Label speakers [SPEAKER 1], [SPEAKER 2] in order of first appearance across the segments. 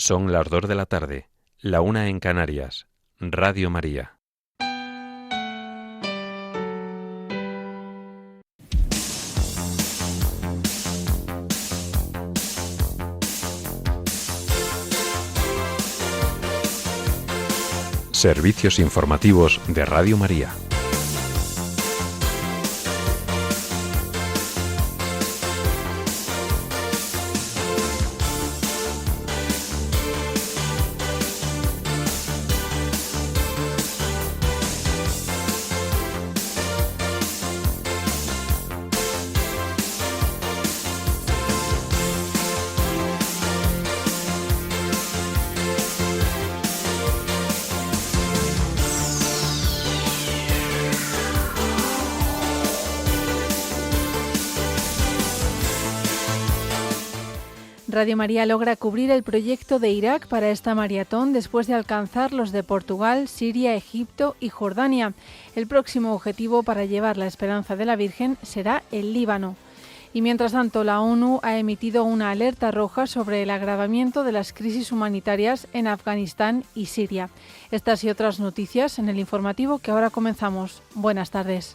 [SPEAKER 1] Son las 2 de la tarde, la 1 en Canarias. Radio María. Servicios informativos de Radio María.
[SPEAKER 2] Radio María logra cubrir el proyecto de Irak para esta maratón después de alcanzar los de Portugal, Siria, Egipto y Jordania. El próximo objetivo para llevar la esperanza de la Virgen será el Líbano. Y mientras tanto, la ONU ha emitido una alerta roja sobre el agravamiento de las crisis humanitarias en Afganistán y Siria. Estas y otras noticias en el informativo que ahora comenzamos. Buenas tardes.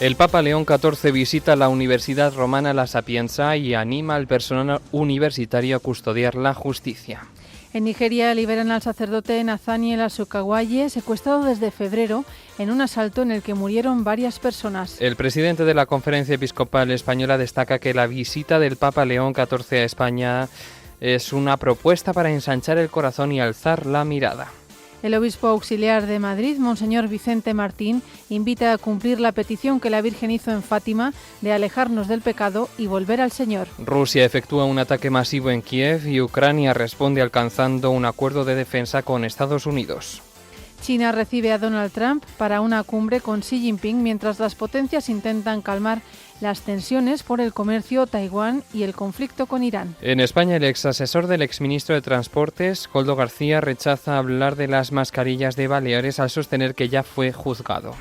[SPEAKER 3] El Papa León XIV visita la Universidad Romana La Sapienza y anima al personal universitario a custodiar la justicia.
[SPEAKER 2] En Nigeria liberan al sacerdote Nathaniel Azukawaye, secuestrado desde febrero en un asalto en el que murieron varias personas.
[SPEAKER 3] El presidente de la Conferencia Episcopal Española destaca que la visita del Papa León XIV a España es una propuesta para ensanchar el corazón y alzar la mirada.
[SPEAKER 2] El obispo auxiliar de Madrid, Monseñor Vicente Martín, invita a cumplir la petición que la Virgen hizo en Fátima de alejarnos del pecado y volver al Señor.
[SPEAKER 3] Rusia efectúa un ataque masivo en Kiev y Ucrania responde alcanzando un acuerdo de defensa con Estados Unidos.
[SPEAKER 2] China recibe a Donald Trump para una cumbre con Xi Jinping mientras las potencias intentan calmar las tensiones por el comercio, Taiwán y el conflicto con Irán.
[SPEAKER 3] En España, el exasesor del exministro de Transportes, Koldo García, rechaza hablar de las mascarillas de Baleares al sostener que ya fue juzgado.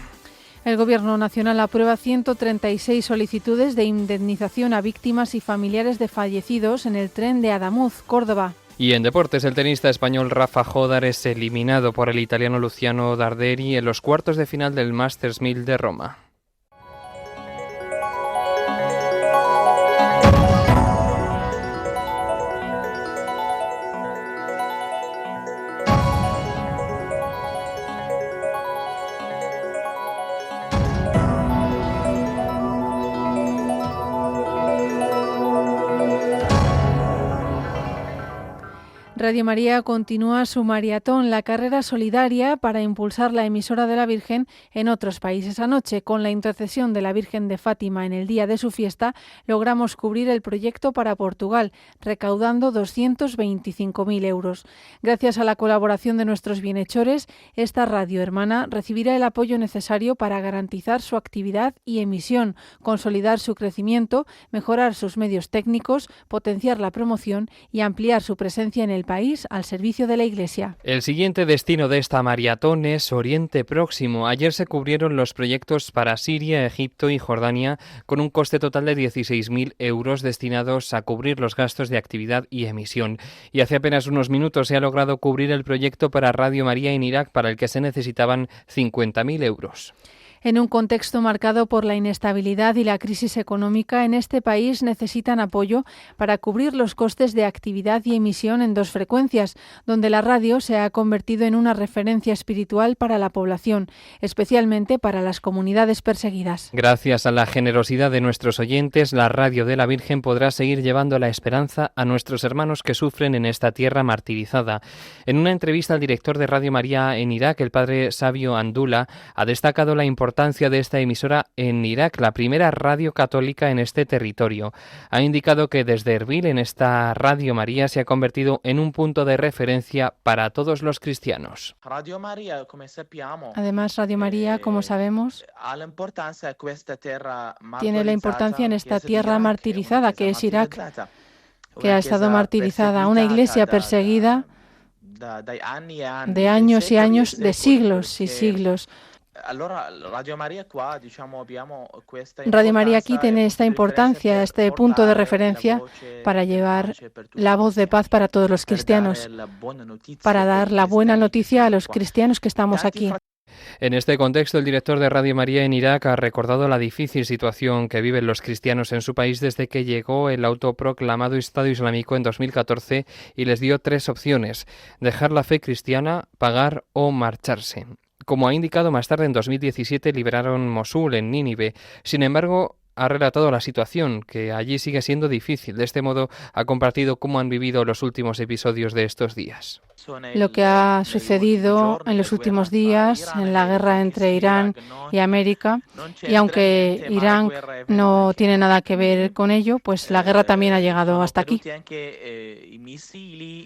[SPEAKER 2] El Gobierno Nacional aprueba 136 solicitudes de indemnización a víctimas y familiares de fallecidos en el tren de Adamuz, Córdoba.
[SPEAKER 3] Y en deportes, el tenista español Rafa Jódar es eliminado por el italiano Luciano Darderi en los cuartos de final del Masters 1000 de Roma.
[SPEAKER 2] Radio María continúa su maratón, la carrera solidaria para impulsar la emisora de la Virgen en otros países. Anoche, con la intercesión de la Virgen de Fátima en el día de su fiesta, logramos cubrir el proyecto para Portugal, recaudando 225.000 euros. Gracias a la colaboración de nuestros bienhechores, esta radio hermana recibirá el apoyo necesario para garantizar su actividad y emisión, consolidar su crecimiento, mejorar sus medios técnicos, potenciar la promoción y ampliar su presencia en el país al servicio de la Iglesia.
[SPEAKER 3] El siguiente destino de esta maratón es Oriente Próximo. Ayer se cubrieron los proyectos para Siria, Egipto y Jordania con un coste total de 16.000 euros destinados a cubrir los gastos de actividad y emisión. Y hace apenas unos minutos se ha logrado cubrir el proyecto para Radio María en Irak, para el que se necesitaban 50.000 euros.
[SPEAKER 2] En un contexto marcado por la inestabilidad y la crisis económica, en este país necesitan apoyo para cubrir los costes de actividad y emisión en dos frecuencias, donde la radio se ha convertido en una referencia espiritual para la población, especialmente para las comunidades perseguidas.
[SPEAKER 3] Gracias a la generosidad de nuestros oyentes, la Radio de la Virgen podrá seguir llevando la esperanza a nuestros hermanos que sufren en esta tierra martirizada. En una entrevista al director de Radio María en Irak, el padre Sabio Andula, ha destacado la importancia importancia de esta emisora en Irak, la primera radio católica en este territorio. Ha indicado que desde Erbil, en esta Radio María, se ha convertido en un punto de referencia para todos los cristianos.
[SPEAKER 2] Además, Radio María, como sabemos, tiene la importancia en esta tierra martirizada que es Irak, que ha estado martirizada, una iglesia perseguida de años y años, de siglos y siglos. Radio María aquí tiene esta importancia, este punto de referencia para llevar la voz de paz para todos los cristianos, para dar la buena noticia a los cristianos que estamos aquí.
[SPEAKER 3] En este contexto, el director de Radio María en Irak ha recordado la difícil situación que viven los cristianos en su país desde que llegó el autoproclamado Estado Islámico en 2014 y les dio 3 opciones: dejar la fe cristiana, pagar o marcharse. Como ha indicado más tarde, en 2017 liberaron Mosul, en Nínive. Sin embargo, ha relatado la situación, que allí sigue siendo difícil. De este modo, ha compartido cómo han vivido los últimos episodios de estos días.
[SPEAKER 2] Lo que ha sucedido en los últimos días en la guerra entre Irán y América, y aunque Irán no tiene nada que ver con ello, pues la guerra también ha llegado hasta aquí.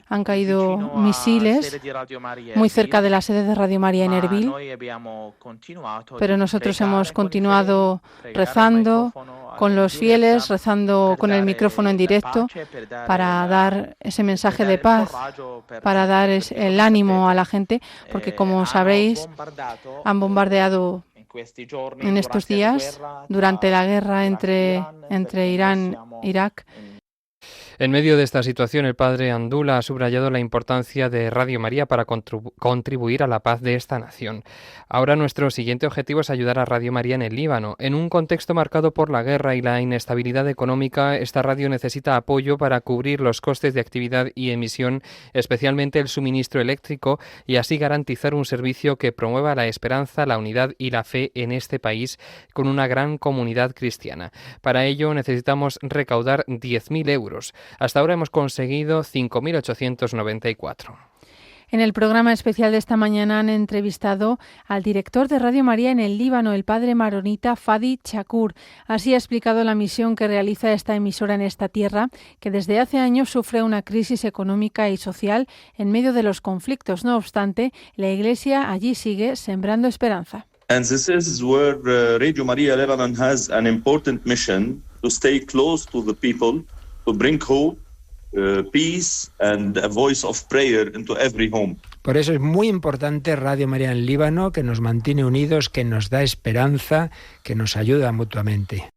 [SPEAKER 2] Han caído misiles muy cerca de la sede de Radio María en Erbil, pero nosotros hemos continuado rezando con los fieles, rezando con el micrófono en directo para dar ese mensaje de paz, para dar el ánimo a la gente, porque como sabréis, han bombardeado en estos días, durante la guerra entre Irán e Irak.
[SPEAKER 3] En medio de esta situación, el padre Andula ha subrayado la importancia de Radio María para contribuir a la paz de esta nación. Ahora nuestro siguiente objetivo es ayudar a Radio María en el Líbano. En un contexto marcado por la guerra y la inestabilidad económica, esta radio necesita apoyo para cubrir los costes de actividad y emisión, especialmente el suministro eléctrico, y así garantizar un servicio que promueva la esperanza, la unidad y la fe en este país con una gran comunidad cristiana. Para ello necesitamos recaudar 10.000 euros. Hasta ahora hemos conseguido 5.894.
[SPEAKER 2] En el programa especial de esta mañana han entrevistado al director de Radio María en el Líbano, el padre maronita Fadi Chakur. Así ha explicado la misión que realiza esta emisora en esta tierra, que desde hace años sufre una crisis económica y social en medio de los conflictos. No obstante, la Iglesia allí sigue sembrando esperanza.
[SPEAKER 4] And this is where Radio Maria Lebanon has an important mission to stay close to the people, to bring hope, peace and a voice of prayer into every home.
[SPEAKER 5] Por eso es muy importante Radio María en Líbano, que nos mantiene unidos, que nos da esperanza, que nos ayuda mutuamente.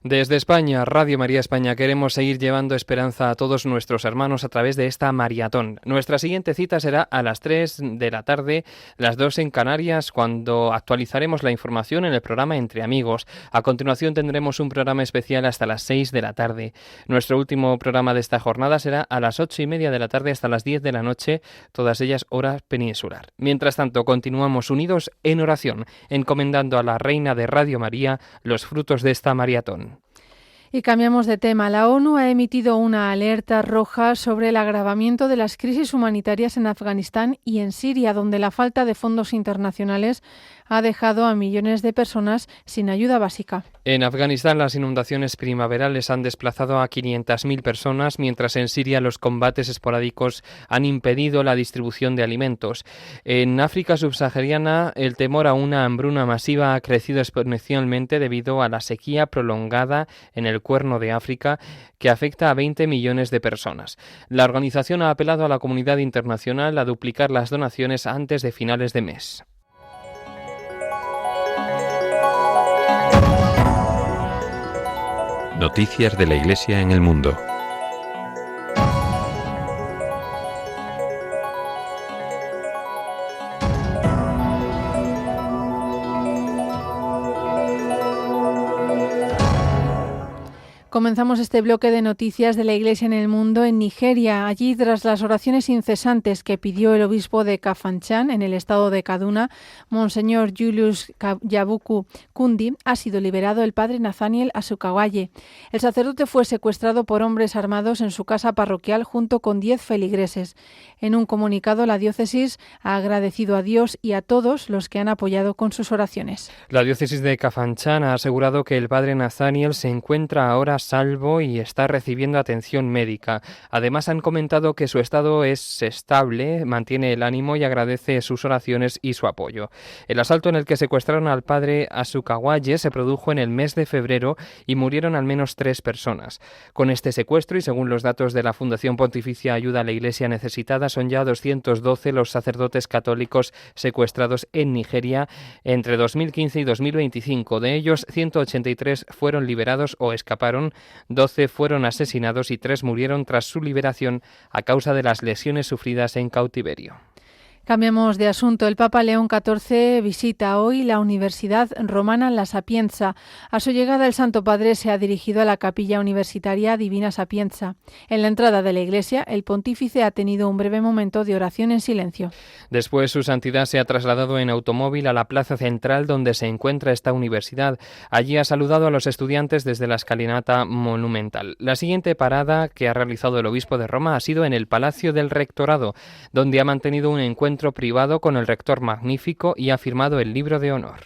[SPEAKER 3] Desde España, Radio María España, queremos seguir llevando esperanza a todos nuestros hermanos a través de esta maratón. Nuestra siguiente cita será a las 3 de la tarde, las 2 en Canarias, cuando actualizaremos la información en el programa Entre Amigos. A continuación tendremos un programa especial hasta las 6 de la tarde. Nuestro último programa de esta jornada será a las 8:30 de la tarde hasta las 10 de la noche, todas ellas hora peninsular. Mientras tanto, continuamos unidos en oración, encomendando a la Reina de Radio María los frutos de esta maratón.
[SPEAKER 2] Y cambiamos de tema. La ONU ha emitido una alerta roja sobre el agravamiento de las crisis humanitarias en Afganistán y en Siria, donde la falta de fondos internacionales ha dejado a millones de personas sin ayuda básica.
[SPEAKER 3] En Afganistán, las inundaciones primaverales han desplazado a 500.000 personas, mientras en Siria los combates esporádicos han impedido la distribución de alimentos. En África subsahariana, el temor a una hambruna masiva ha crecido exponencialmente debido a la sequía prolongada en el Cuerno de África, que afecta a 20 millones de personas. La organización ha apelado a la comunidad internacional a duplicar las donaciones antes de finales de mes.
[SPEAKER 1] Noticias de la Iglesia en el mundo.
[SPEAKER 2] Comenzamos este bloque de noticias de la Iglesia en el mundo en Nigeria. Allí, tras las oraciones incesantes que pidió el obispo de Kafanchan, en el estado de Kaduna, Monseñor Julius Yabuku Kundi, ha sido liberado el padre Nathaniel Asukawaye. El sacerdote fue secuestrado por hombres armados en su casa parroquial junto con 10 feligreses. En un comunicado, la diócesis ha agradecido a Dios y a todos los que han apoyado con sus oraciones.
[SPEAKER 3] La diócesis de Kafanchan ha asegurado que el padre Nathaniel se encuentra ahora salvo y está recibiendo atención médica. Además, han comentado que su estado es estable, mantiene el ánimo y agradece sus oraciones y su apoyo. El asalto en el que secuestraron al padre Asukawaye se produjo en el mes de febrero y murieron al menos 3 personas. Con este secuestro, y según los datos de la Fundación Pontificia Ayuda a la Iglesia Necesitada, son ya 212 los sacerdotes católicos secuestrados en Nigeria entre 2015 y 2025. De ellos, 183 fueron liberados o escaparon, 12 fueron asesinados y 3 murieron tras su liberación a causa de las lesiones sufridas en cautiverio.
[SPEAKER 2] Cambiamos de asunto. El Papa León XIV visita hoy la Universidad Romana La Sapienza. A su llegada, el Santo Padre se ha dirigido a la capilla universitaria Divina Sapienza. En la entrada de la iglesia, el pontífice ha tenido un breve momento de oración en silencio.
[SPEAKER 3] Después, su santidad se ha trasladado en automóvil a la plaza central donde se encuentra esta universidad. Allí ha saludado a los estudiantes desde la escalinata monumental. La siguiente parada que ha realizado el obispo de Roma ha sido en el Palacio del Rectorado, donde ha mantenido un encuentro privado con el rector magnífico y ha firmado el libro de honor.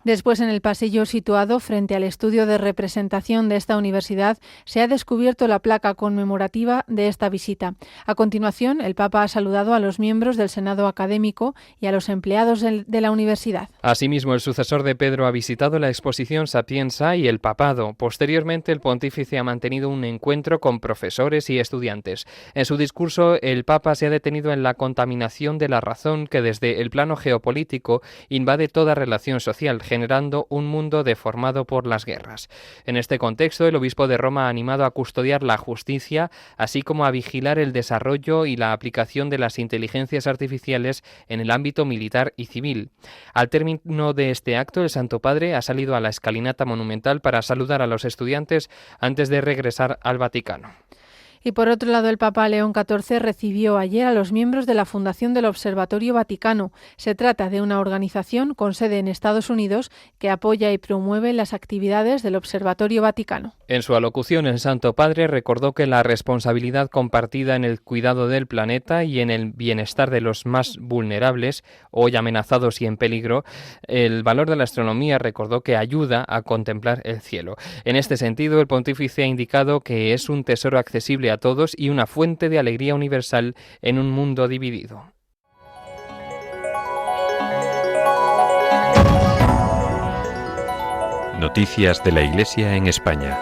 [SPEAKER 2] Después, en el pasillo situado frente al estudio de representación de esta universidad, se ha descubierto la placa conmemorativa de esta visita. A continuación, el Papa ha saludado a los miembros del Senado académico y a los empleados de la universidad.
[SPEAKER 3] Asimismo, el sucesor de Pedro ha visitado la exposición Sapienza y el papado. Posteriormente, el pontífice ha mantenido un encuentro con profesores y estudiantes. En su discurso, el Papa se ha detenido en la contaminación de la razón que desde el plano geopolítico invade toda relación social, generando un mundo deformado por las guerras. En este contexto, el obispo de Roma ha animado a custodiar la justicia, así como a vigilar el desarrollo y la aplicación de las inteligencias artificiales en el ámbito militar y civil. Al término de este acto, el Santo Padre ha salido a la escalinata monumental para saludar a los estudiantes antes de regresar al Vaticano.
[SPEAKER 2] Y por otro lado, el Papa León XIV recibió ayer a los miembros de la Fundación del Observatorio Vaticano. Se trata de una organización con sede en Estados Unidos que apoya y promueve las actividades del Observatorio Vaticano.
[SPEAKER 3] En su alocución, el Santo Padre recordó que la responsabilidad compartida en el cuidado del planeta y en el bienestar de los más vulnerables, hoy amenazados y en peligro, el valor de la astronomía recordó que ayuda a contemplar el cielo. En este sentido, el pontífice ha indicado que es un tesoro accesible a todos y una fuente de alegría universal en un mundo dividido.
[SPEAKER 1] Noticias de la Iglesia en España.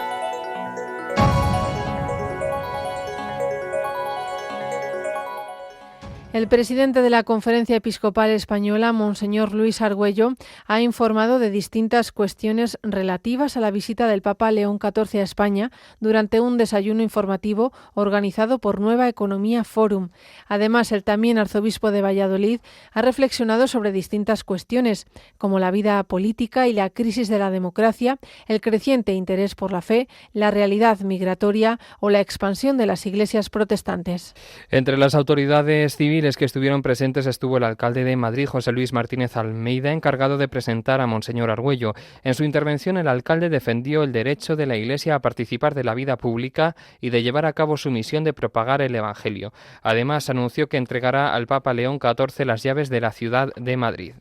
[SPEAKER 2] El presidente de la Conferencia Episcopal Española, Monseñor Luis Argüello, ha informado de distintas cuestiones relativas a la visita del Papa León XIV a España durante un desayuno informativo organizado por Nueva Economía Forum. Además, el también arzobispo de Valladolid ha reflexionado sobre distintas cuestiones, como la vida política y la crisis de la democracia, el creciente interés por la fe, la realidad migratoria o la expansión de las iglesias protestantes.
[SPEAKER 3] Entre las autoridades civiles que estuvieron presentes estuvo el alcalde de Madrid, José Luis Martínez Almeida, encargado de presentar a Monseñor Argüello. En su intervención, el alcalde defendió el derecho de la Iglesia a participar de la vida pública y de llevar a cabo su misión de propagar el Evangelio. Además, anunció que entregará al Papa León XIV las llaves de la ciudad de Madrid.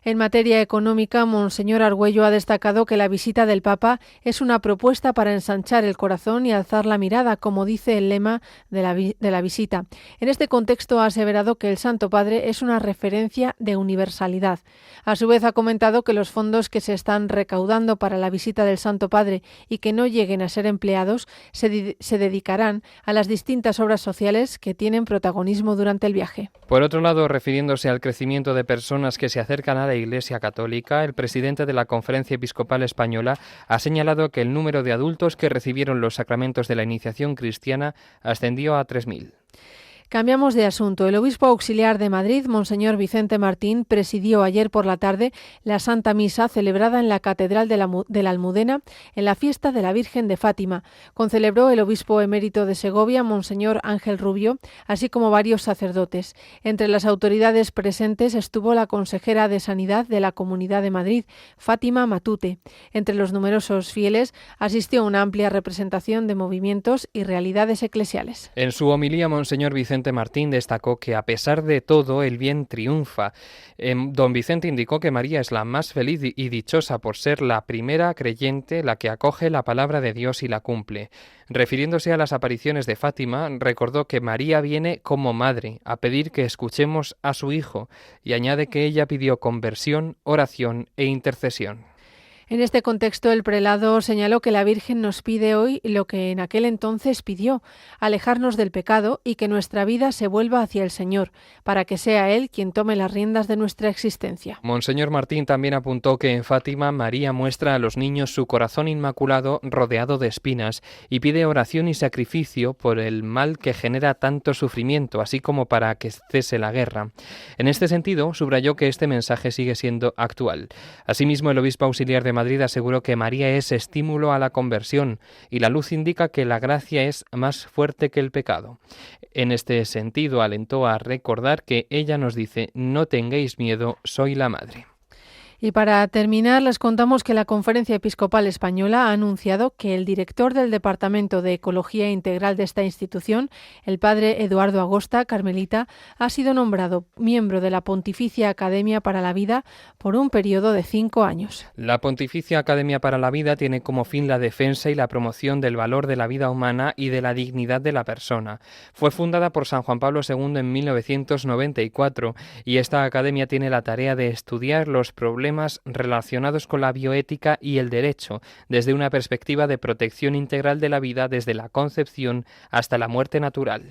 [SPEAKER 2] En materia económica, Monseñor Argüello ha destacado que la visita del Papa es una propuesta para ensanchar el corazón y alzar la mirada, como dice el lema de la visita. En este contexto ha aseverado que el Santo Padre es una referencia de universalidad. A su vez ha comentado que los fondos que se están recaudando para la visita del Santo Padre y que no lleguen a ser empleados se dedicarán a las distintas obras sociales que tienen protagonismo durante el viaje.
[SPEAKER 3] Por otro lado, refiriéndose al crecimiento de personas que se acercan a la Iglesia Católica, el presidente de la Conferencia Episcopal Española ha señalado que el número de adultos que recibieron los sacramentos de la iniciación cristiana ascendió a 3.000.
[SPEAKER 2] Cambiamos de asunto. El obispo auxiliar de Madrid, Monseñor Vicente Martín, presidió ayer por la tarde la Santa Misa celebrada en la Catedral de la Almudena en la fiesta de la Virgen de Fátima. Concelebró el obispo emérito de Segovia, Monseñor Ángel Rubio, así como varios sacerdotes. Entre las autoridades presentes estuvo la consejera de Sanidad de la Comunidad de Madrid, Fátima Matute. Entre los numerosos fieles asistió una amplia representación de movimientos y realidades eclesiales.
[SPEAKER 3] En su homilía, Monseñor Vicente Martín destacó que a pesar de todo el bien triunfa. Don Vicente indicó que María es la más feliz y dichosa por ser la primera creyente, la que acoge la palabra de Dios y la cumple. Refiriéndose a las apariciones de Fátima, recordó que María viene como madre a pedir que escuchemos a su hijo y añade que ella pidió conversión, oración e intercesión.
[SPEAKER 2] En este contexto, el prelado señaló que la Virgen nos pide hoy lo que en aquel entonces pidió, alejarnos del pecado y que nuestra vida se vuelva hacia el Señor, para que sea Él quien tome las riendas de nuestra existencia.
[SPEAKER 3] Monseñor Martín también apuntó que en Fátima María muestra a los niños su corazón inmaculado rodeado de espinas y pide oración y sacrificio por el mal que genera tanto sufrimiento, así como para que cese la guerra. En este sentido, subrayó que este mensaje sigue siendo actual. Asimismo, el obispo auxiliar de Madrid aseguró que María es estímulo a la conversión y la luz indica que la gracia es más fuerte que el pecado. En este sentido, alentó a recordar que ella nos dice: no tengáis miedo, soy la madre.
[SPEAKER 2] Y para terminar, les contamos que la Conferencia Episcopal Española ha anunciado que el director del Departamento de Ecología Integral de esta institución, el padre Eduardo Agosta, carmelita, ha sido nombrado miembro de la Pontificia Academia para la Vida por un periodo de 5 años.
[SPEAKER 3] La Pontificia Academia para la Vida tiene como fin la defensa y la promoción del valor de la vida humana y de la dignidad de la persona. Fue fundada por San Juan Pablo II en 1994 y esta academia tiene la tarea de estudiar los problemas relacionados con la bioética y el derecho, desde una perspectiva de protección integral de la vida desde la concepción hasta la muerte natural.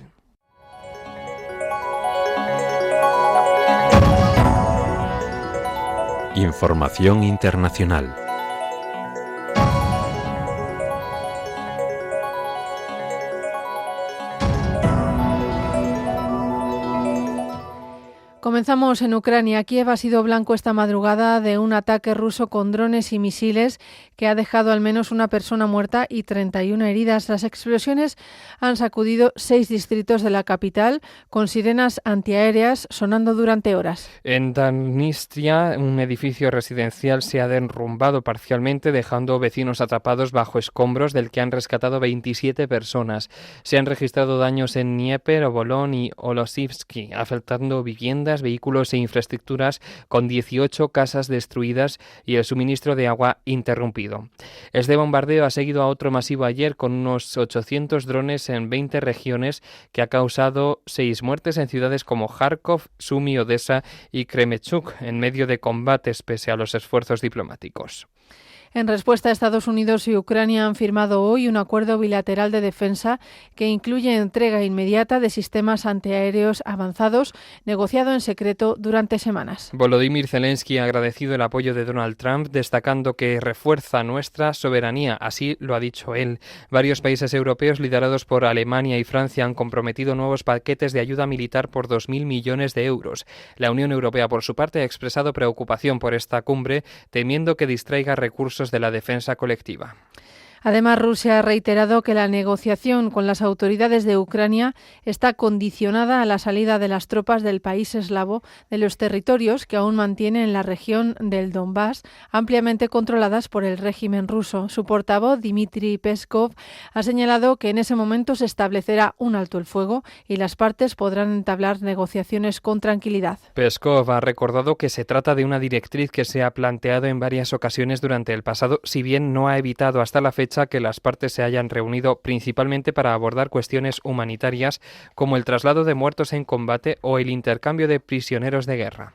[SPEAKER 1] Información internacional.
[SPEAKER 2] Comenzamos en Ucrania. Kiev ha sido blanco esta madrugada de un ataque ruso con drones y misiles que ha dejado al menos una persona muerta y 31 heridas. Las explosiones han sacudido 6 distritos de la capital, con sirenas antiaéreas sonando durante horas.
[SPEAKER 3] En Transnistria, un edificio residencial se ha derrumbado parcialmente, dejando vecinos atrapados bajo escombros, del que han rescatado 27 personas. Se han registrado daños en Dnieper, Obolón y Olosivsky, afectando viviendas, vehículos e infraestructuras, con 18 casas destruidas y el suministro de agua interrumpido. Este bombardeo ha seguido a otro masivo ayer con unos 800 drones en 20 regiones, que ha causado 6 muertes en ciudades como Kharkov, Sumy, Odessa y Kremenchuk, en medio de combates pese a los esfuerzos diplomáticos.
[SPEAKER 2] En respuesta, Estados Unidos y Ucrania han firmado hoy un acuerdo bilateral de defensa que incluye entrega inmediata de sistemas antiaéreos avanzados, negociado en secreto durante semanas.
[SPEAKER 3] Volodymyr Zelensky ha agradecido el apoyo de Donald Trump, destacando que refuerza nuestra soberanía, así lo ha dicho él. Varios países europeos, liderados por Alemania y Francia, han comprometido nuevos paquetes de ayuda militar por 2.000 millones de euros. La Unión Europea, por su parte, ha expresado preocupación por esta cumbre, temiendo que distraiga recursos de la defensa colectiva.
[SPEAKER 2] Además, Rusia ha reiterado que la negociación con las autoridades de Ucrania está condicionada a la salida de las tropas del país eslavo de los territorios que aún mantienen la región del Donbass, ampliamente controladas por el régimen ruso. Su portavoz, Dmitry Peskov, ha señalado que en ese momento se establecerá un alto el fuego y las partes podrán entablar negociaciones con tranquilidad.
[SPEAKER 3] Peskov ha recordado que se trata de una directriz que se ha planteado en varias ocasiones durante el pasado, si bien no ha evitado hasta la fecha que las partes se hayan reunido principalmente para abordar cuestiones humanitarias como el traslado de muertos en combate o el intercambio de prisioneros de guerra.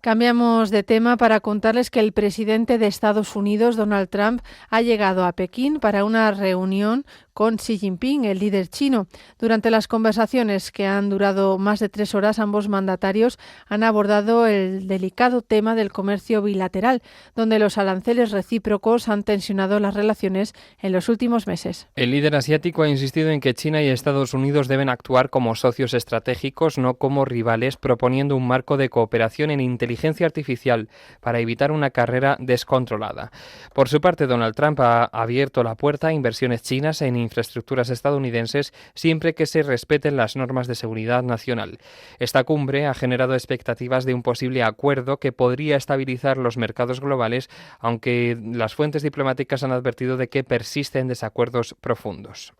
[SPEAKER 2] Cambiamos de tema para contarles que el presidente de Estados Unidos, Donald Trump, ha llegado a Pekín para una reunión con Xi Jinping, el líder chino. Durante las conversaciones, que han durado más de 3 horas, ambos mandatarios han abordado el delicado tema del comercio bilateral, donde los aranceles recíprocos han tensionado las relaciones en los últimos meses.
[SPEAKER 3] El líder asiático ha insistido en que China y Estados Unidos deben actuar como socios estratégicos, no como rivales, proponiendo un marco de cooperación en inteligencia artificial para evitar una carrera descontrolada. Por su parte, Donald Trump ha abierto la puerta a inversiones chinas en infraestructuras estadounidenses siempre que se respeten las normas de seguridad nacional. Esta cumbre ha generado expectativas de un posible acuerdo que podría estabilizar los mercados globales, aunque las fuentes diplomáticas han advertido de que persisten desacuerdos profundos.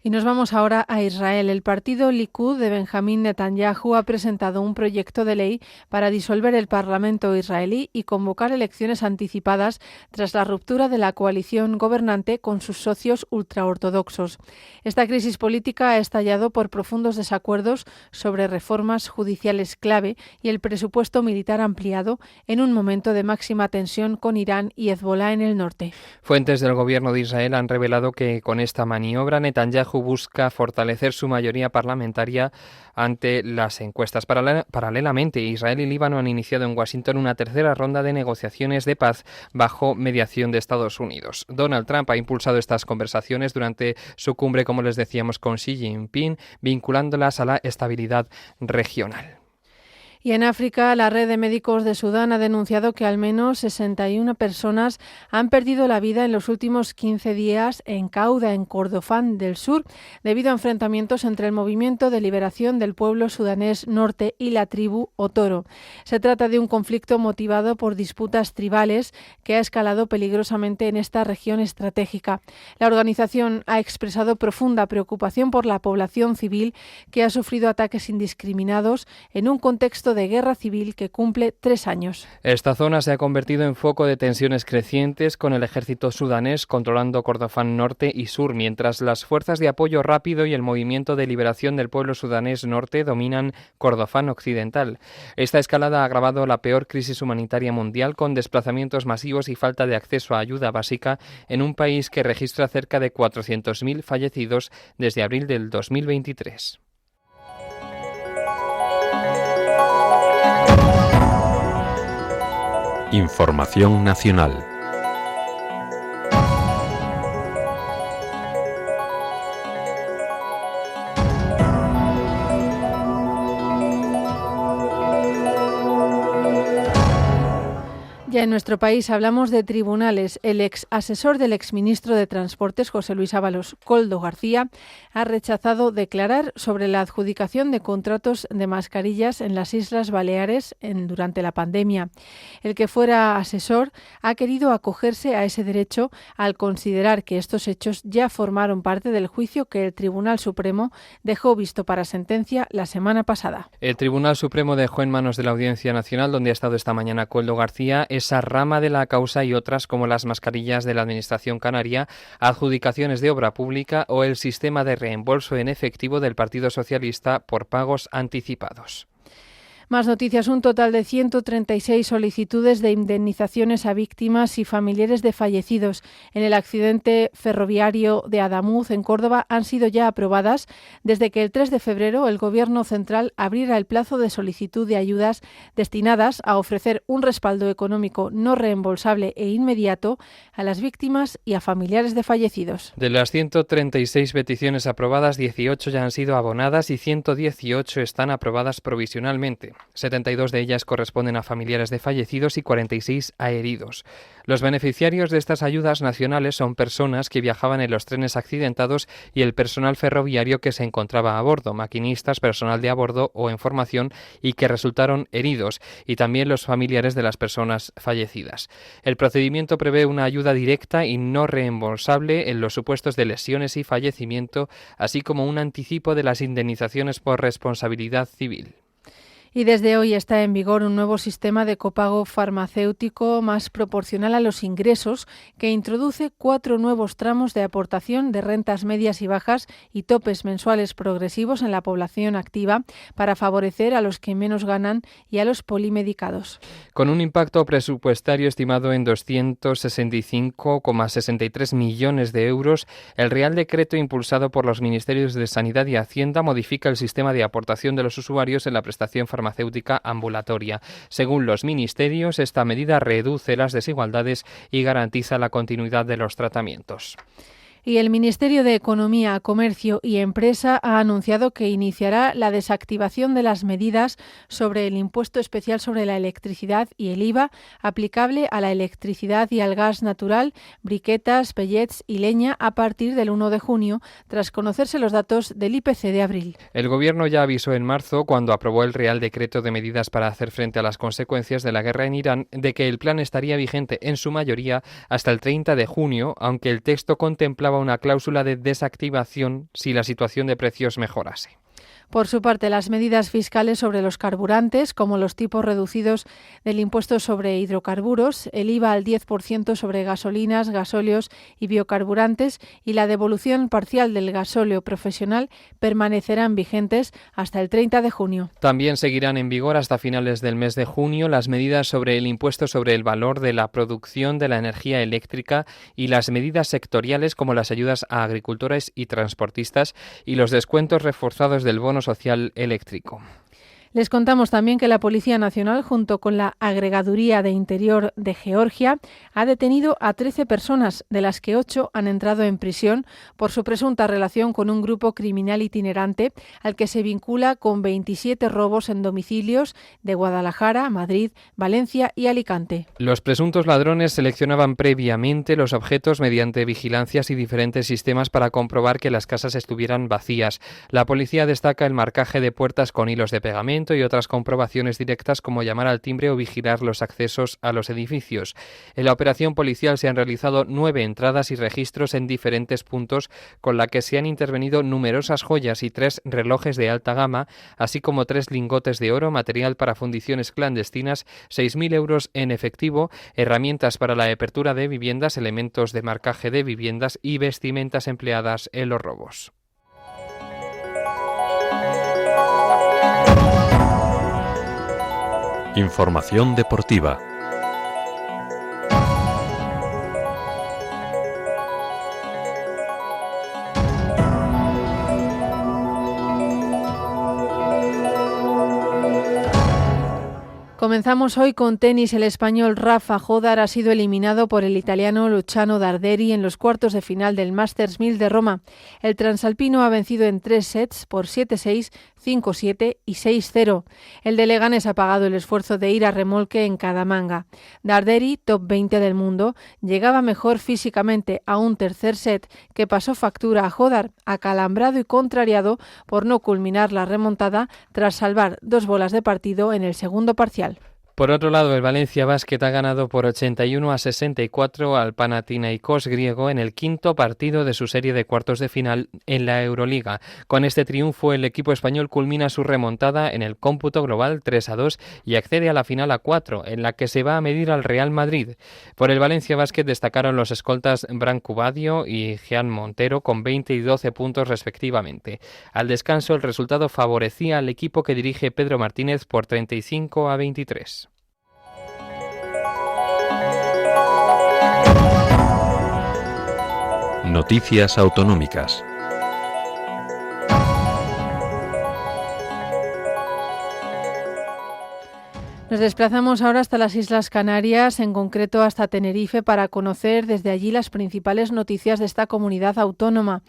[SPEAKER 2] Y nos vamos ahora a Israel. El partido Likud de Benjamín Netanyahu ha presentado un proyecto de ley para disolver el Parlamento israelí y convocar elecciones anticipadas tras la ruptura de la coalición gobernante con sus socios ultraortodoxos. Esta crisis política ha estallado por profundos desacuerdos sobre reformas judiciales clave y el presupuesto militar ampliado en un momento de máxima tensión con Irán y Hezbolá en el norte.
[SPEAKER 3] Fuentes del gobierno de Israel han revelado que con esta maniobra Netanyahu busca fortalecer su mayoría parlamentaria ante las encuestas. Paralelamente, Israel y Líbano han iniciado en Washington una tercera ronda de negociaciones de paz bajo mediación de Estados Unidos. Donald Trump ha impulsado estas conversaciones durante su cumbre, como les decíamos, con Xi Jinping, vinculándolas a la estabilidad regional.
[SPEAKER 2] Y en África, la Red de Médicos de Sudán ha denunciado que al menos 61 personas han perdido la vida en los últimos 15 días en Cauda, en Kordofán del Sur, debido a enfrentamientos entre el Movimiento de Liberación del Pueblo Sudanés Norte y la tribu Otoro. Se trata de un conflicto motivado por disputas tribales que ha escalado peligrosamente en esta región estratégica. La organización ha expresado profunda preocupación por la población civil que ha sufrido ataques indiscriminados en un contexto de guerra civil que cumple 3 años.
[SPEAKER 3] Esta zona se ha convertido en foco de tensiones crecientes, con el ejército sudanés controlando Kordofán Norte y Sur, mientras las fuerzas de apoyo rápido y el Movimiento de Liberación del Pueblo Sudanés Norte dominan Kordofán Occidental. Esta escalada ha agravado la peor crisis humanitaria mundial, con desplazamientos masivos y falta de acceso a ayuda básica en un país que registra cerca de 400.000 fallecidos desde abril del 2023.
[SPEAKER 1] Información nacional.
[SPEAKER 2] Ya en nuestro país hablamos de tribunales. El ex asesor del exministro de Transportes, José Luis Ábalos Koldo García, ha rechazado declarar sobre la adjudicación de contratos de mascarillas en las Islas Baleares durante la pandemia. El que fuera asesor ha querido acogerse a ese derecho al considerar que estos hechos ya formaron parte del juicio que el Tribunal Supremo dejó visto para sentencia la semana pasada.
[SPEAKER 3] El Tribunal Supremo dejó en manos de la Audiencia Nacional, donde ha estado esta mañana Koldo García, esa rama de la causa y otras como las mascarillas de la Administración canaria, adjudicaciones de obra pública o el sistema de reembolso en efectivo del Partido Socialista por pagos anticipados.
[SPEAKER 2] Más noticias. Un total de 136 solicitudes de indemnizaciones a víctimas y familiares de fallecidos en el accidente ferroviario de Adamuz, en Córdoba, han sido ya aprobadas desde que el 3 de febrero el Gobierno central abriera el plazo de solicitud de ayudas destinadas a ofrecer un respaldo económico no reembolsable e inmediato a las víctimas y a familiares de fallecidos.
[SPEAKER 3] De las 136 peticiones aprobadas, 18 ya han sido abonadas y 118 están aprobadas provisionalmente. 72 de ellas corresponden a familiares de fallecidos y 46 a heridos. Los beneficiarios de estas ayudas nacionales son personas que viajaban en los trenes accidentados y el personal ferroviario que se encontraba a bordo, maquinistas, personal de a bordo o en formación y que resultaron heridos, y también los familiares de las personas fallecidas. El procedimiento prevé una ayuda directa y no reembolsable en los supuestos de lesiones y fallecimiento, así como un anticipo de las indemnizaciones por responsabilidad civil.
[SPEAKER 2] Y desde hoy está en vigor un nuevo sistema de copago farmacéutico más proporcional a los ingresos, que introduce 4 nuevos tramos de aportación de rentas medias y bajas y topes mensuales progresivos en la población activa para favorecer a los que menos ganan y a los polimedicados.
[SPEAKER 3] Con un impacto presupuestario estimado en 265,63 millones de euros, el Real Decreto impulsado por los Ministerios de Sanidad y Hacienda modifica el sistema de aportación de los usuarios en la prestación farmacéutica ambulatoria. Según los ministerios, esta medida reduce las desigualdades y garantiza la continuidad de los tratamientos.
[SPEAKER 2] Y el Ministerio de Economía, Comercio y Empresa ha anunciado que iniciará la desactivación de las medidas sobre el impuesto especial sobre la electricidad y el IVA aplicable a la electricidad y al gas natural, briquetas, pellets y leña a partir del 1 de junio, tras conocerse los datos del IPC de abril.
[SPEAKER 3] El Gobierno ya avisó en marzo, cuando aprobó el Real Decreto de medidas para hacer frente a las consecuencias de la guerra en Irán, de que el plan estaría vigente en su mayoría hasta el 30 de junio, aunque el texto contemplaba una cláusula de desactivación si la situación de precios mejorase.
[SPEAKER 2] Por su parte, las medidas fiscales sobre los carburantes, como los tipos reducidos del impuesto sobre hidrocarburos, el IVA al 10% sobre gasolinas, gasóleos y biocarburantes y la devolución parcial del gasóleo profesional permanecerán vigentes hasta el 30 de junio.
[SPEAKER 3] También seguirán en vigor hasta finales del mes de junio las medidas sobre el impuesto sobre el valor de la producción de la energía eléctrica y las medidas sectoriales como las ayudas a agricultores y transportistas y los descuentos reforzados del bono social eléctrico.
[SPEAKER 2] Les contamos también que la Policía Nacional, junto con la Agregaduría de Interior de Georgia, ha detenido a 13 personas, de las que 8 han entrado en prisión por su presunta relación con un grupo criminal itinerante al que se vincula con 27 robos en domicilios de Guadalajara, Madrid, Valencia y Alicante.
[SPEAKER 3] Los presuntos ladrones seleccionaban previamente los objetos mediante vigilancias y diferentes sistemas para comprobar que las casas estuvieran vacías. La policía destaca el marcaje de puertas con hilos de pegamento y otras comprobaciones directas como llamar al timbre o vigilar los accesos a los edificios. En la operación policial se han realizado 9 entradas y registros en diferentes puntos, con la que se han intervenido numerosas joyas y 3 relojes de alta gama, así como 3 lingotes de oro, material para fundiciones clandestinas, 6.000 euros en efectivo, herramientas para la apertura de viviendas, elementos de marcaje de viviendas y vestimentas empleadas en los robos.
[SPEAKER 1] Información deportiva.
[SPEAKER 2] Comenzamos hoy con tenis. El español Rafa Jódar ha sido eliminado por el italiano Luciano Darderi en los cuartos de final del Masters 1000 de Roma. El transalpino ha vencido en 3 sets por 7-6, 5-7 y 6-0. El de Leganés ha pagado el esfuerzo de ir a remolque en cada manga. Darderi, top 20 del mundo, llegaba mejor físicamente a un tercer set que pasó factura a Jódar, acalambrado y contrariado por no culminar la remontada tras salvar 2 bolas de partido en el segundo parcial.
[SPEAKER 3] Por otro lado, el Valencia Basket ha ganado por 81-64 al Panathinaikos griego en el 5º partido de su serie de cuartos de final en la Euroliga. Con este triunfo, el equipo español culmina su remontada en el cómputo global 3-2 y accede a la final a 4, en la que se va a medir al Real Madrid. Por el Valencia Basket destacaron los escoltas Branco Badio y Jean Montero con 20 y 12 puntos respectivamente. Al descanso, el resultado favorecía al equipo que dirige Pedro Martínez por 35-23.
[SPEAKER 1] Noticias autonómicas.
[SPEAKER 2] Nos desplazamos ahora hasta las Islas Canarias, en concreto hasta Tenerife, para conocer desde allí las principales noticias de esta comunidad autónoma.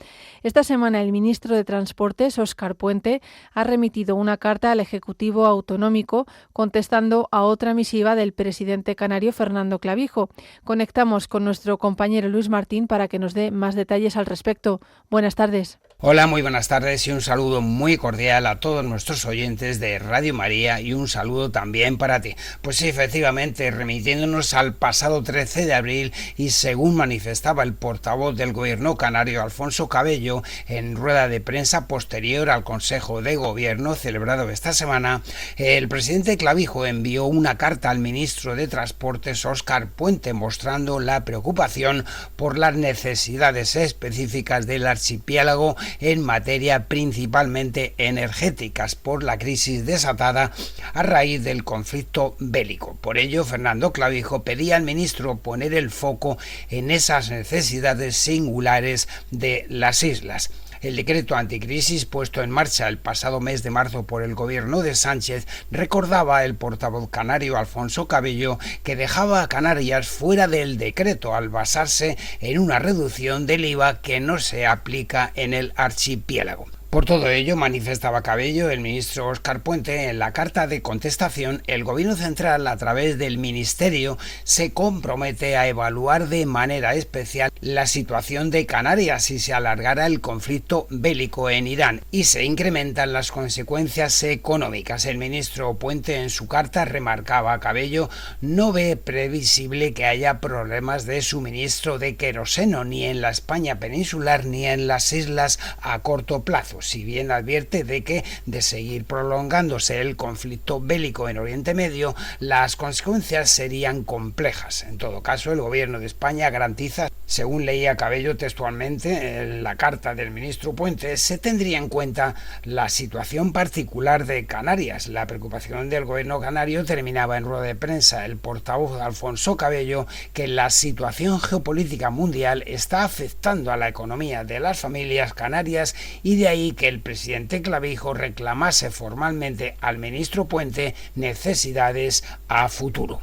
[SPEAKER 2] Esta semana el ministro de Transportes, Óscar Puente, ha remitido una carta al Ejecutivo Autonómico contestando a otra misiva del presidente canario Fernando Clavijo. Conectamos con nuestro compañero Luis Martín para que nos dé más detalles al respecto. Buenas tardes.
[SPEAKER 6] Hola, muy buenas tardes y un saludo muy cordial a todos nuestros oyentes de Radio María y un saludo también para ti. Pues sí, efectivamente, remitiéndonos al pasado 13 de abril y según manifestaba el portavoz del Gobierno canario, Alfonso Cabello, en rueda de prensa posterior al Consejo de Gobierno celebrado esta semana, el presidente Clavijo envió una carta al ministro de Transportes, Óscar Puente, mostrando la preocupación por las necesidades específicas del archipiélago en materia principalmente energéticas por la crisis desatada a raíz del conflicto bélico. Por ello, Fernando Clavijo pedía al ministro poner el foco en esas necesidades singulares de las islas. El decreto anticrisis puesto en marcha el pasado mes de marzo por el gobierno de Sánchez recordaba el portavoz canario Alfonso Cabello que dejaba a Canarias fuera del decreto al basarse en una reducción del IVA que no se aplica en el archipiélago. Por todo ello, manifestaba Cabello, el ministro Óscar Puente, en la carta de contestación, el Gobierno central, a través del Ministerio, se compromete a evaluar de manera especial la situación de Canarias si se alargara el conflicto bélico en Irán y se incrementan las consecuencias económicas. El ministro Puente, en su carta, remarcaba a Cabello, no ve previsible que haya problemas de suministro de queroseno ni en la España peninsular ni en las islas a corto plazo. Si bien advierte de que, de seguir prolongándose el conflicto bélico en Oriente Medio, las consecuencias serían complejas. En todo caso, el Gobierno de España garantiza, según leía Cabello textualmente en la carta del ministro Puente, se tendría en cuenta la situación particular de Canarias. La preocupación del Gobierno canario terminaba en rueda de prensa el portavoz Alfonso Cabello, que la situación geopolítica mundial está afectando a la economía de las familias canarias y de ahí que el presidente Clavijo reclamase formalmente al ministro Puente necesidades a futuro.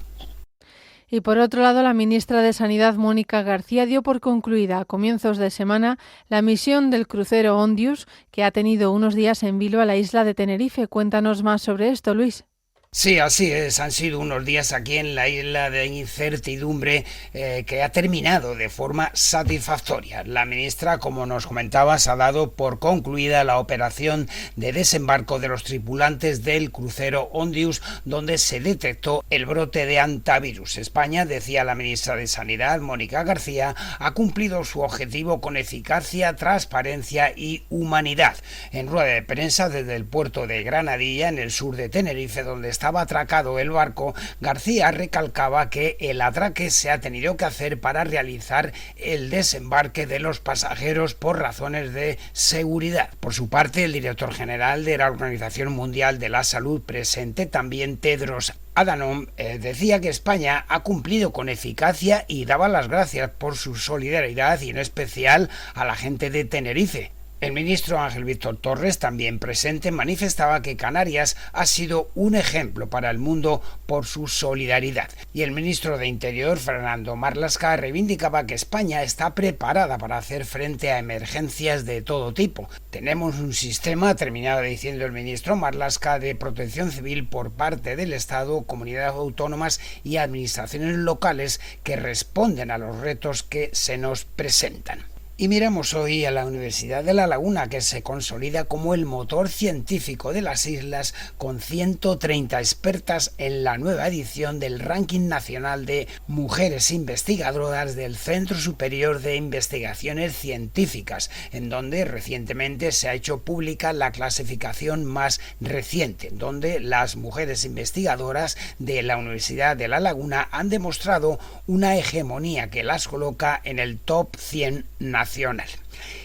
[SPEAKER 2] Y por otro lado, la ministra de Sanidad, Mónica García, dio por concluida a comienzos de semana la misión del crucero Ondius, que ha tenido unos días en vilo a la isla de Tenerife. Cuéntanos más sobre esto, Luis.
[SPEAKER 6] Sí, así es. Han sido unos días aquí en la isla de incertidumbre que ha terminado de forma satisfactoria. La ministra, como nos comentabas, ha dado por concluida la operación de desembarco de los tripulantes del crucero Ondius, donde se detectó el brote de hantavirus. España, decía la ministra de Sanidad, Mónica García, ha cumplido su objetivo con eficacia, transparencia y humanidad. En rueda de prensa desde el puerto de Granadilla, en el sur de Tenerife, donde estaba atracado el barco, García recalcaba que el atraque se ha tenido que hacer para realizar el desembarque de los pasajeros por razones de seguridad. Por su parte, el director general de la Organización Mundial de la Salud, presente también Tedros Adhanom, decía que España ha cumplido con eficacia y daba las gracias por su solidaridad y en especial a la gente de Tenerife. El ministro Ángel Víctor Torres, también presente, manifestaba que Canarias ha sido un ejemplo para el mundo por su solidaridad. Y el ministro de Interior, Fernando Marlaska, reivindicaba que España está preparada para hacer frente a emergencias de todo tipo. Tenemos un sistema, terminaba diciendo el ministro Marlaska, de protección civil por parte del Estado, comunidades autónomas y administraciones locales que responden a los retos que se nos presentan. Y miramos hoy a la Universidad de La Laguna, que se consolida como el motor científico de las islas, con 130 expertas en la nueva edición del Ranking Nacional de Mujeres Investigadoras del Centro Superior de Investigaciones Científicas, en donde recientemente se ha hecho pública la clasificación más reciente, donde las mujeres investigadoras de la Universidad de La Laguna han demostrado una hegemonía que las coloca en el top 100 nacional.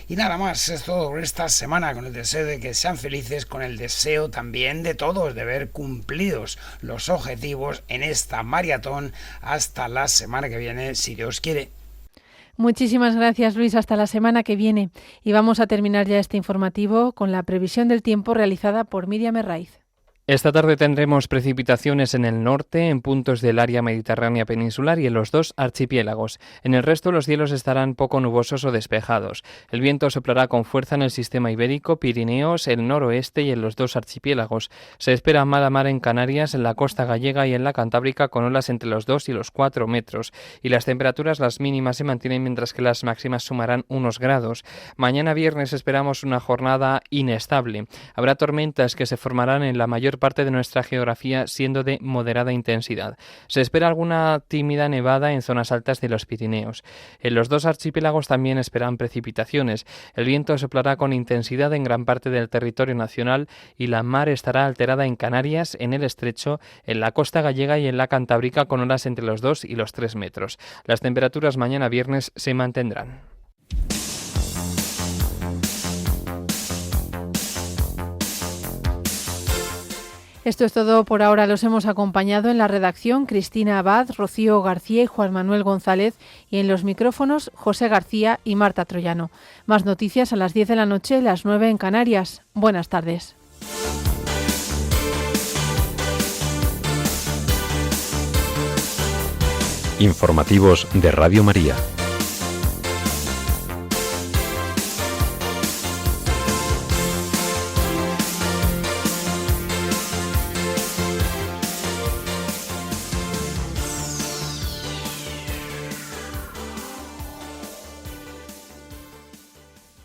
[SPEAKER 6] Y nada más, es todo por esta semana, con el deseo de que sean felices, con el deseo también de todos de ver cumplidos los objetivos en esta maratón. Hasta la semana que viene, si Dios quiere.
[SPEAKER 2] Muchísimas gracias, Luis. Hasta la semana que viene. Y vamos a terminar ya este informativo con la previsión del tiempo realizada por Miriam Herraiz.
[SPEAKER 3] Esta tarde tendremos precipitaciones en el norte, en puntos del área mediterránea peninsular y en los 2 archipiélagos. En el resto los cielos estarán poco nubosos o despejados. El viento soplará con fuerza en el sistema ibérico, Pirineos, el noroeste y en los 2 archipiélagos. Se espera mala mar en Canarias, en la costa gallega y en la Cantábrica con olas entre los 2 y los 4 metros. Y las temperaturas, las mínimas se mantienen mientras que las máximas sumarán unos grados. Mañana viernes esperamos una jornada inestable. Habrá tormentas que se formarán en la mayor parte de nuestra geografía, siendo de moderada intensidad. Se espera alguna tímida nevada en zonas altas de los Pirineos. En los 2 archipiélagos también esperan precipitaciones. El viento soplará con intensidad en gran parte del territorio nacional y la mar estará alterada en Canarias, en el Estrecho, en la costa gallega y en la Cantábrica con olas entre los 2 y los 3 metros. Las temperaturas mañana viernes se mantendrán.
[SPEAKER 2] Esto es todo por ahora. Los hemos acompañado en la redacción Cristina Abad, Rocío García y Juan Manuel González, y en los micrófonos José García y Marta Troyano. Más noticias a las 10 de la noche, las 9 en Canarias. Buenas tardes.
[SPEAKER 1] Informativos de Radio María.